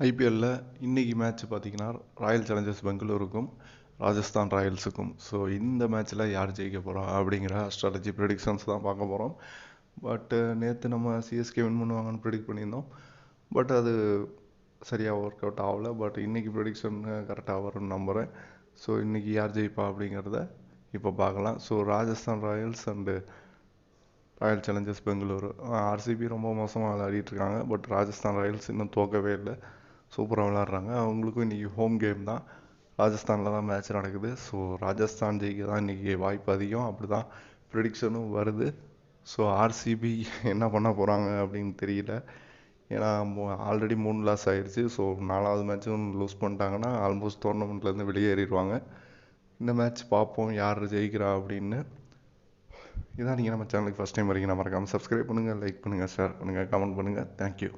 ஐபிஎல்ல இன்னைக்கு மேட்ச் பார்த்தீங்கன்னா ராயல் சேலஞ்சர்ஸ் பெங்களூருக்கும் ராஜஸ்தான் ராயல்ஸுக்கும். ஸோ இந்த மேட்ச்சில் யார் ஜெயிக்க போகிறோம் அப்படிங்கிற ஸ்ட்ராட்டஜி ப்ரெடிக்ஷன்ஸ் தான் பார்க்க போகிறோம். பட்டு நேற்று நம்ம சிஎஸ்கே வின் பண்ணுவாங்கன்னு ப்ரெடிக்ட் பண்ணியிருந்தோம். பட் அது சரியாக ஒர்க் அவுட் ஆகலை. பட் இன்றைக்கி ப்ரெடிக்ஷன் கரெக்டாக வரும்னு நம்புகிறேன். ஸோ இன்றைக்கி யார் ஜெயிப்பா அப்படிங்கிறத இப்போ பார்க்கலாம். So Rajasthan Royals and Royal Challengers Bengaluru. RCB ரொம்ப மோசமாக விளையாடிட்டுருக்காங்க. பட் ராஜஸ்தான் ராயல்ஸ் இன்னும் தோக்கவே இல்லை, சூப்பராக விளாட்றாங்க. அவங்களுக்கும் இன்றைக்கி ஹோம் கேம் தான், ராஜஸ்தானில் தான் மேட்ச் நடக்குது. ஸோ ராஜஸ்தான் ஜெயிக்க தான் இன்றைக்கி வாய்ப்பு அதிகம், அப்படி தான் ப்ரெடிக்ஷனும் வருது. ஸோ ஆர்சிபி என்ன பண்ண போகிறாங்க அப்படின்னு தெரியல. ஏன்னா ஆல்ரெடி 3 லாஸ் ஆயிடுச்சு. ஸோ 4வது மேட்சும் லூஸ் பண்ணிட்டாங்கன்னா ஆல்மோஸ்ட் டோர்னமெண்ட்லேருந்து வெளியேறிடுவாங்க. இந்த மேட்ச் பார்ப்போம் யார் ஜெயிக்கிறா அப்படின்னு. இதான் நீங்கள் நம்ம சேனலுக்கு ஃபஸ்ட் டைம் வரீங்கன்னா மறக்காமல் சப்ஸ்கிரைப் பண்ணுங்கள், லைக் பண்ணுங்கள், ஷேர் பண்ணுங்கள், கமெண்ட் பண்ணுங்கள். தேங்க்யூ.